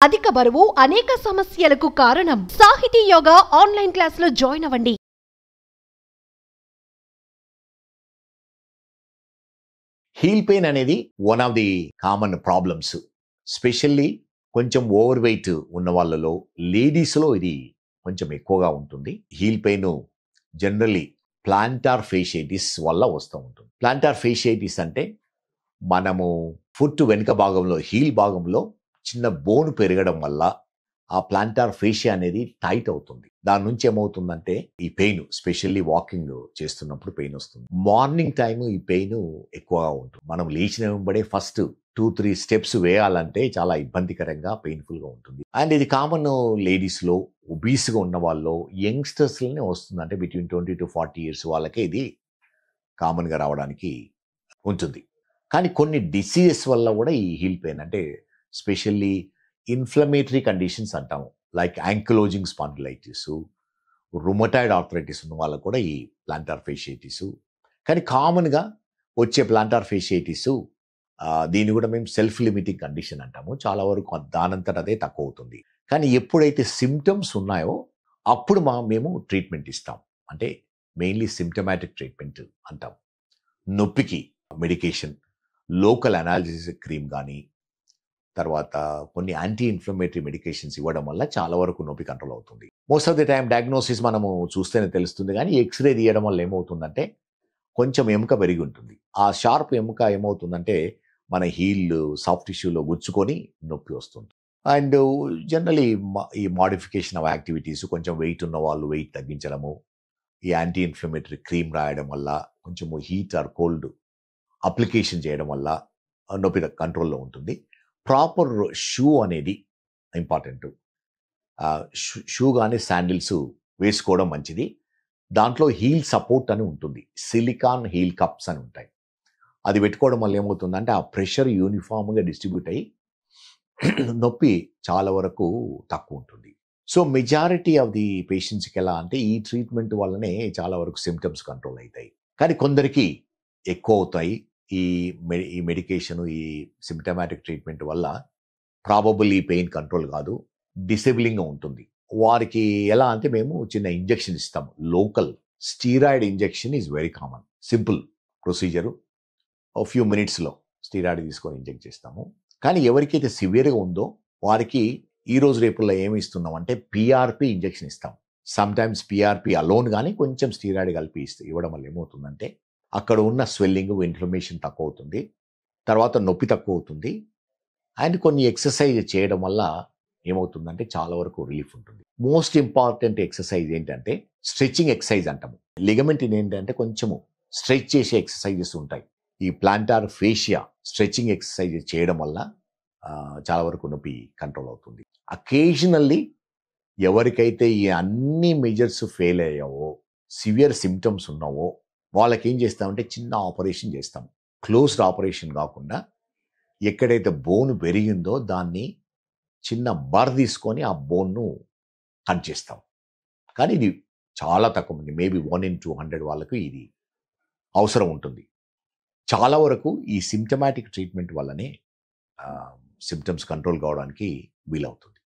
అధిక బరువు అనేక సమస్యలకు కారణం. సాహితీ యోగా ఆన్లైన్ క్లాసులో జాయిన్ అవ్వండి. హీల్ పెయిన్ అనేది one of the common problems. Specially కొంచెం ఓవర్ వెయిట్ ఉన్న వాళ్ళలో, లేడీస్లో ఇది కొంచెం ఎక్కువగా ఉంటుంది. Heel pain generally planter fasciitis వల్ల వస్తూ ఉంటుంది. ప్లాంటార్ ఫేషియైటిస్ అంటే మనము ఫుట్ వెనుక భాగంలో, హీల్ భాగంలో చిన్న బోన్ పెరగడం వల్ల ఆ ప్లాంటార్ ఫేషియా అనేది టైట్ అవుతుంది. దాని నుంచి ఏమవుతుందంటే ఈ పెయిన్, స్పెషల్లీ వాకింగ్ చేస్తున్నప్పుడు పెయిన్ వస్తుంది. మార్నింగ్ టైం ఈ పెయిన్ ఎక్కువగా ఉంటుంది. మనం లేచిన వెంబడే ఫస్ట్ 2-3 స్టెప్స్ వేయాలంటే చాలా ఇబ్బందికరంగా, పెయిన్ఫుల్గా ఉంటుంది. అండ్ ఇది కామన్ లేడీస్లో, ఒబీస్గా ఉన్న వాళ్ళు, యంగ్స్టర్స్లోనే వస్తుంది. అంటే బిట్వీన్ 20 to 40 years వాళ్ళకే ఇది కామన్గా రావడానికి ఉంటుంది. కానీ కొన్ని డిసీజెస్ వల్ల కూడా ఈ హీల్ పెయిన్, అంటే స్పెషల్లీ ఇన్ఫ్లమేటరీ కండిషన్స్ అంటాము, like ankylosing spondylitis, rheumatoid arthritis ఉన్న వాళ్ళకు కూడా ఈ ప్లాంటార్ ఫేషియైటిస్. కానీ కామన్గా వచ్చే ప్లాంటార్ ఫేషియైటిస్ దీన్ని కూడా మేము సెల్ఫ్ లిమిటింగ్ కండిషన్ అంటాము. చాలా వరకు దానంతట అదే తక్కువ అవుతుంది. కానీ ఎప్పుడైతే సిమ్టమ్స్ ఉన్నాయో అప్పుడు మేము ట్రీట్మెంట్ ఇస్తాం. అంటే మెయిన్లీ సిమ్టమాటిక్ ట్రీట్మెంట్ అంటాం. నొప్పికి మెడికేషన్, లోకల్ అనాల్జెసిక్ క్రీమ్ కానీ, తర్వాత కొన్ని యాంటీ ఇన్ఫ్లమేటరీ మెడికేషన్స్ ఇవ్వడం వల్ల చాలా వరకు నొప్పి కంట్రోల్ అవుతుంది. Most of the time diagnosis మనము చూస్తేనే తెలుస్తుంది. కానీ ఎక్స్రే తీయడం వల్ల ఏమవుతుందంటే కొంచెం ఎముక పెరిగి ఉంటుంది. ఆ షార్ప్ ఎముక ఏమవుతుందంటే మన హీల్ సాఫ్ట్ టిష్యూలో గుచ్చుకొని నొప్పి వస్తుంది. అండ్ జనరలీ ఈ మాడిఫికేషన్ ఆఫ్ యాక్టివిటీస్, కొంచెం వెయిట్ ఉన్న వాళ్ళు వెయిట్ తగ్గించడము, ఈ యాంటీ ఇన్ఫ్లమేటరీ క్రీమ్ రాయడం వల్ల, కొంచెం హీట్ ఆర్ కోల్డ్ అప్లికేషన్ చేయడం వల్ల నొప్పి కంట్రోల్లో ఉంటుంది. ప్రాపర్ షూ అనేది ఇంపార్టెంట్. షూ కానీ శాండిల్స్ వేసుకోవడం మంచిది. దాంట్లో హీల్ సపోర్ట్ అని ఉంటుంది, సిలికాన్ హీల్ కప్స్ అని ఉంటాయి. అది పెట్టుకోవడం వల్ల ఏమవుతుందంటే ఆ ప్రెషర్ యూనిఫామ్గా డిస్ట్రిబ్యూట్ అయ్యి నొప్పి చాలా వరకు తక్కువ ఉంటుంది. సో మెజారిటీ ఆఫ్ ది పేషెంట్స్కి ఎలా అంటే ఈ ట్రీట్మెంట్ వల్లనే చాలా వరకు సిమ్టమ్స్ కంట్రోల్ అవుతాయి. కానీ కొందరికి ఎక్కువ అవుతాయి. ఈ మెడికేషన్, ఈ సిమ్టమాటిక్ ట్రీట్మెంట్ వల్ల ప్రాబబుల్ ఈ పెయిన్ కంట్రోల్ కాదు, డిసేబులింగ్గా ఉంటుంది. వారికి ఎలా అంటే మేము చిన్న ఇంజెక్షన్ ఇస్తాము. Local steroid injection is very common, simple procedure. Few మినిట్స్లో స్టీరాయిడ్ తీసుకొని ఇంజెక్ట్ చేస్తాము. కానీ ఎవరికైతే సివియర్గా ఉందో వారికి ఈ రోజు రేపుల్లో ఏమి ఇస్తున్నాం అంటే పిఆర్పి ఇంజెక్షన్ ఇస్తాం. సమ్టైమ్స్ పిఆర్పి అలోన్ కానీ కొంచెం స్టీరాయిడ్ కలిపి ఇవ్వడం వల్ల ఏమవుతుందంటే అక్కడ ఉన్న స్వెల్లింగ్, ఇన్ఫ్లమేషన్ తక్కువ అవుతుంది, తర్వాత నొప్పి తక్కువ అవుతుంది. అండ్ కొన్ని ఎక్సర్సైజ్ చేయడం వల్ల ఏమవుతుందంటే చాలా వరకు రిలీఫ్ ఉంటుంది. మోస్ట్ ఇంపార్టెంట్ ఎక్సర్సైజ్ ఏంటంటే స్ట్రెచ్చింగ్ ఎక్సర్సైజ్ అంటాము. లిగమెంట్ ఏంటంటే కొంచెము స్ట్రెచ్ చేసే ఎక్సర్సైజెస్ ఉంటాయి. ఈ ప్లాంటార్ ఫేషియా స్ట్రెచ్చింగ్ ఎక్సర్సైజ్ చేయడం వల్ల చాలా వరకు నొప్పి కంట్రోల్ అవుతుంది. అకేషనల్లీ ఎవరికైతే ఈ అన్ని మెజర్స్ ఫెయిల్ అయ్యావో, సివియర్ సిమ్టమ్స్ ఉన్నావో వాళ్ళకి ఏం చేస్తామంటే చిన్న ఆపరేషన్ చేస్తాం. క్లోజ్డ్ ఆపరేషన్ కాకుండా ఎక్కడైతే బోన్ పెరిగిందో దాన్ని చిన్న బర్ తీసుకొని ఆ బోన్ను కట్ చేస్తాం. కానీ ఇది చాలా తక్కువ మంది, మేబీ 1 in 200 వాళ్ళకు ఇది అవసరం ఉంటుంది. చాలా వరకు ఈ సిమ్టమాటిక్ ట్రీట్మెంట్ వల్లనే సిమ్టమ్స్ కంట్రోల్ కావడానికి వీలవుతుంది.